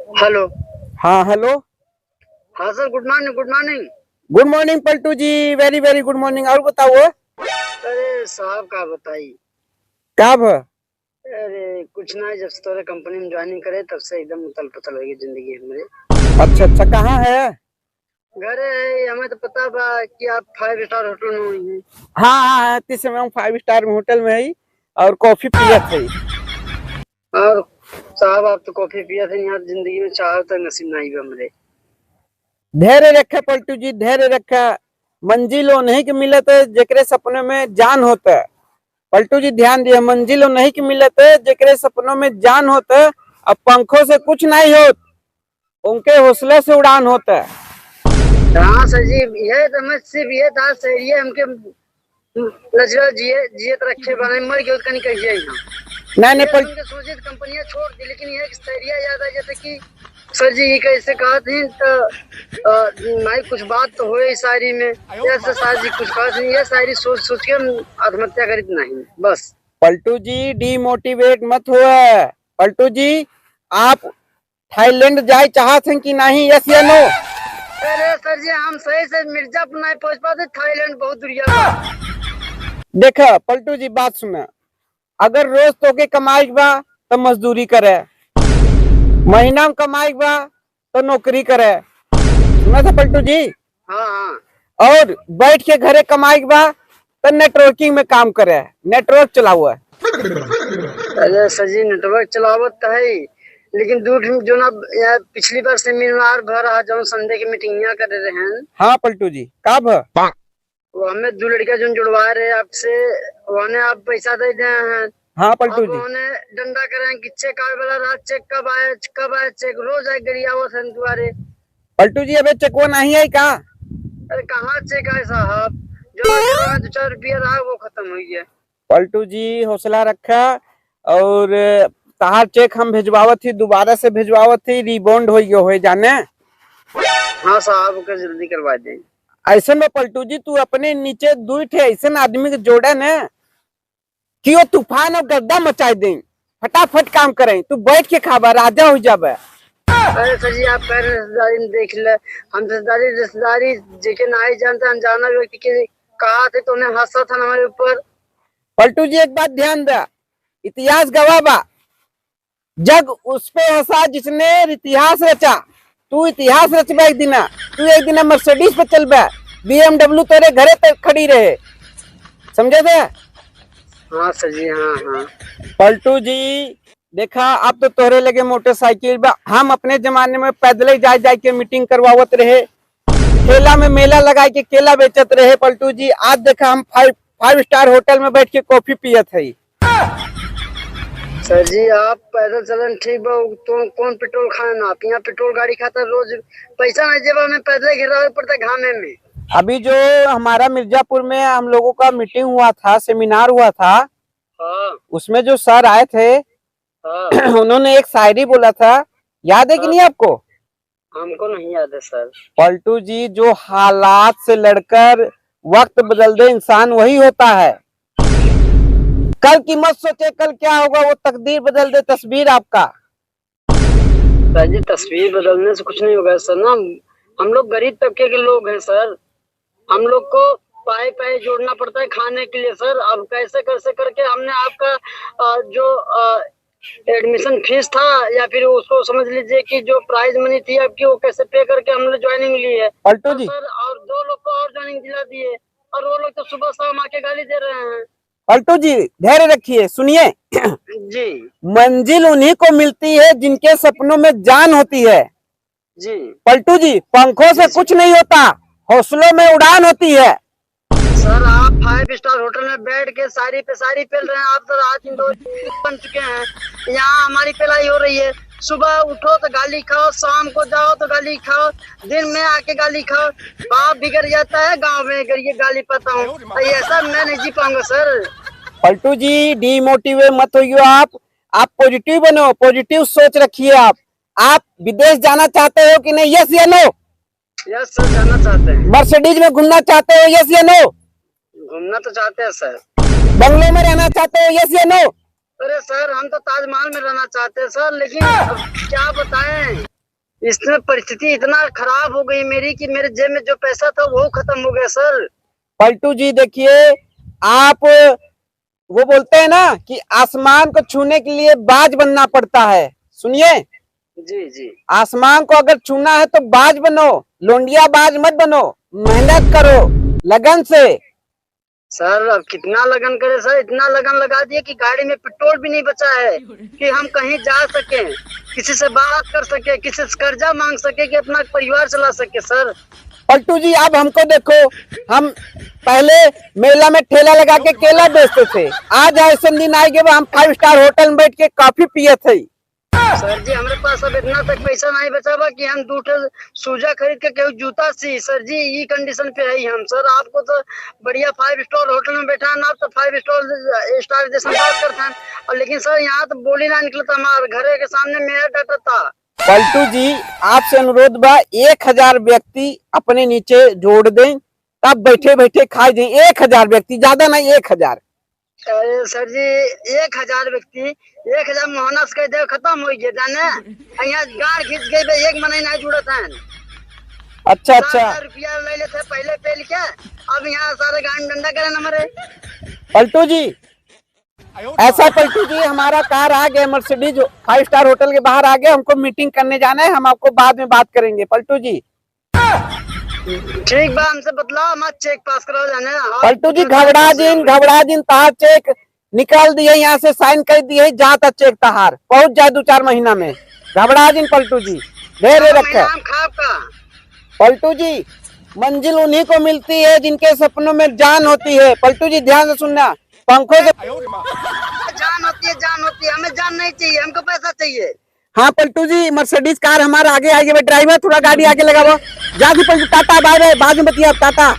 Hello. हाँ hello. हाँ sir, good morning, good morning. Good morning Paltu ji, very very good morning. और बताओ अरे साहब का बताई। क्या भ अरे कुछ ना, जब से तोरे कंपनी में ज्वाइनिंग करे तब से एकदम उथल पुथल हो गई जिंदगी हमारे। अच्छा अच्छा, कहाँ है? घर है, हमें तो पता बा कि आप 5 स्टार होटल में हुई हैं। हाँ हाँ हाँ, इस समय हम 5 स्टार होटल में है और कॉफी पियत है। और साहब आप तो कॉफी पिया थे, यहाँ जिंदगी में चाह तक नसीब नहीं बा हमारे। धैर्य रखे पलटू जी, धैर्य रखे। मंजिल वो नहीं के मिलत है जेकरे सपने में जान होता है। पलटू जी ध्यान दिए, मंजिल वो नहीं के मिलत है जेकरे सपनों में जान होता है। अब पंखों से कुछ नहीं होत, उनके हौसले से उड़ान होता है। हाँ सर जी, ये तो मैं सिर्फ ये था सर, ये हमके नजर जिए जियत रखे बने मर गए उसका नहीं कहिए यहाँ। नहीं नहीं ये सुन के सोचे तो कंपनियां छोड़ दी, लेकिन ये सरिया याद है जैसे कि सर जी ये कैसे कहा थी तो माई कुछ बात तो हो ही शायरी में, ऐसे शायद जी कुछ कहा नहीं, ये शायरी सोच सोच के हम आत्महत्या करित नहीं बस। पलटू जी डिमोटिवेट मत हुआ। पलटू जी आप थाईलैंड जाए चाहते हैं कि नहीं, यस या नो? अरे सर जी, हम सही से मिर्जापुर नहीं पहुंच पाते, थाईलैंड बहुत दूरिया बा। देखा पलटू जी बात सुना, अगर रोज तो के कमाई बा तो मजदूरी करे, महीना में कमाई बा तो नौकरी करे। सुना था पलटू जी? हाँ हाँ। और बैठ के घरे कमाई बा तो नेटवर्किंग में काम करे, नेटवर्क चला हुआ है। अरे सर जी नेटवर्क चलावत तो है, लेकिन दूर जो ना यार पिछली बार सेमिनार भर रहा जो संडे की मीटिंग कर रहे हैं। हाँ पलटू जी कब? वो हमें दो लड़का जो जुड़वा रहे आपसे, उन्हें आप पैसा दे दे हैं। हाँ पलटू अब जी। उन्हें डंडा करें कि चेक आए वाला रात, चेक कब आए चेक रोज आए गरिया वो सन तुम्हारे। पलटू जी अबे चकवा नहीं है का? अरे कहाँ चेक आए साहब, जो जेब में 2-4 रुपया रहा वो खत्म हो गया। पलटू जी हौसला रखा। और तहार चेक हम भेजवावत थी, दोबारा से भेजवावत थी, रिबॉन्ड हो गयो है जाने। हाँ साहब का जल्दी करवा दें। ऐसे में पलटू जी तू अपने नीचे दुई ठे ऐसे आदमी के जोड़े न कि वो तूफान और गर्दा मचाए दें, फटाफट काम करें, तू बैठ के खाबा राजा हो जाबे। अरे सर जी आप कह रहे रिश्तेदारी में देख ले, हम रिश्तेदारी जेके ना ही जानते अनजाना व्यक्ति के कहा थे तो उन्हें हंसा था हमारे ऊपर। पलटू जी एक बात ध्यान दे, इतिहास गवाह बा, जग उस पे हंसा जिसने इतिहास रचा। तू इतिहास रचबा एक दिन, तू एक दिन मर्सिडीज पे चलबा, BMW तेरे घरे तक खड़ी रहे, समझे थे? हाँ सर जी, हाँ हाँ। पलटू जी देखा अब तो तोहरे लगे मोटरसाइकिल बा, हम अपने जमाने में पैदल ही जा जा के मीटिंग करवावत रहे, ठेला में मेला लगा के केला बेचत रहे। पलटू जी आज देखा हम 5 स्टार होटल में बैठ के कॉफी पियत है। सर जी आप पैदल चलन ठीक बा, तो कौन पेट्रोल खाए ना, आप यहाँ पेट्रोल गाड़ी खाता रोज पैसा नहीं जेबा में, पैदल गिरा पड़ता घामे में। अभी जो हमारा मिर्जापुर में हम लोगों का मीटिंग हुआ था, सेमिनार हुआ था, हाँ उसमें जो सर आए थे हाँ। उन्होंने एक शायरी बोला था, याद है कि नहीं आपको? हमको नहीं याद है सर। पलटू जी जो हालात से लड़कर वक्त बदल दे इंसान वही होता है। कल की मत सोचे कल क्या होगा, वो तकदीर बदल दे तस्वीर आपका। सर जी तस्वीर बदलने से कुछ नहीं होगा सर ना, हम लोग गरीब तबके के लोग हैं सर, हम लोग को पाए पाए जोड़ना पड़ता है खाने के लिए सर। अब कैसे कैसे करके हमने आपका जो एडमिशन फीस था या फिर उसको समझ लीजिए कि जो प्राइज मनी थी आपकी, वो कैसे पे करके हमने ज्वाइनिंग ली है पलटू जी सर, और 2 लोग को और ज्वाइनिंग दिला दिए, और वो लोग तो सुबह शाम आके गाली दे रहे हैं। पलटू जी धैर्य रखिए, सुनिए। जी मंजिल उन्हीं को मिलती है जिनके सपनों में जान होती है। जी पलटू जी पंखों से कुछ नहीं होता, हौसलों में उड़ान होती है। सर आप 5 स्टार होटल में बैठ के सारी पे सारी पेल रहे हैं, आप तो रात में 2 बन चुके हैं, यहाँ हमारी पेलाई हो रही है। सुबह उठो तो गाली खाओ, शाम को जाओ तो गाली खाओ, दिन में आके गाली खाओ, बाप बिगड़ जाता है गांव में ये गाली पाता हूँ, ऐसा मैं नहीं जी पाऊंगा सर। पलटू जी डिमोटिवेट मत होइए आप पॉजिटिव बनो, पॉजिटिव सोच रखिए। आप विदेश जाना चाहते हो कि नहीं, यस या नो? यस सर, जाना चाहते हैं। मर्सिडीज में घूमना चाहते हो, यस या नो? घूमना तो चाहते हैं सर। बंगले में रहना चाहते हो, यस या नो? अरे सर हम तो ताजमहल में रहना चाहते हैं सर, लेकिन अब क्या बताएं। इसमें परिस्थिति इतना खराब हो गई मेरी कि मेरे जेब में जो पैसा था वो खत्म हो गया सर। पलटू जी देखिए, आप वो बोलते हैं ना कि आसमान को छूने के लिए बाज बनना पड़ता है। सुनिए, जी जी। आसमान को अगर छूना है तो बाज बनो, लोंडिया बाज मत बनो, मेहनत करो लगन से। सर अब कितना लगन करे सर, इतना लगन लगा दिए कि गाड़ी में पेट्रोल भी नहीं बचा है कि हम कहीं जा सके, किसी से बात कर सके, किसी से कर्जा मांग सके कि अपना परिवार चला सके सर। पलटू जी अब हमको देखो, हम पहले मेला में ठेला लगा के केला बेचते थे, आज ऐसे दिन आएंगे हम 5 स्टार होटल में बैठ के कॉफी पिए थे। सर जी हमारे पास अब इतना तक पैसा नहीं बचा हुआ कि हम 2 सूजा खरीद के केहू जूता सी। सर जी ये कंडीशन पे है हम सर। आपको तो बढ़िया 5 स्टार होटल में बैठा ना, तो 5 स्टार जैसा बात करते हैं, और लेकिन सर यहाँ तो बोली ना निकलता, हमारे घर के सामने मेयर डटा था। पलटू जी आपसे अनुरोध बा, 1000 व्यक्ति अपने नीचे जोड़ दें, तब बैठे बैठे खाए दें। 1000 व्यक्ति, ज्यादा नहीं, 1000। अरे सर जी 1000 व्यक्ति, 1000 मोहना से दे खत्म हो गए जाने, यहाँ गाड़ खींच गए, एक महीना नहीं जुड़ा था। अच्छा अच्छा, 7,000 रुपया ले लेते पहले पे लिखे, अब यहाँ सारे गाड़ी डंडा करे न मरे। पलटू जी ऐसा, पलटू जी हमारा कार आ गया, मर्सिडीज 5 स्टार होटल के बाहर आ गया, हमको मीटिंग करने जाना है, हम आपको बाद में बात करेंगे। पलटू जी ठीक बा, हमसे बतलाओ, मत चेक पास कराओ जाने। पलटू जी घबरा जिन तहार चेक निकाल दिए, यहाँ से साइन कर दिए, जाता चेक तहार पहुंच जाए 2-4 महीना में। घबरा जिन पलटू जी, धैर्य रखे। पलटू जी मंजिल उन्हीं को मिलती है जिनके सपनों में जान होती है। पलटू जी ध्यान से सुनना, पंखों से जान होती है, जान होती है, हमें जान नहीं चाहिए, हमको पैसा चाहिए। हाँ पलटू जी, मर्सिडीज कार हमारा आगे आगे, ड्राइवर थोड़ा गाड़ी आगे लगाओ। जा पलटू, टाटा बाय बाय, बाद में बतिया, टाटा।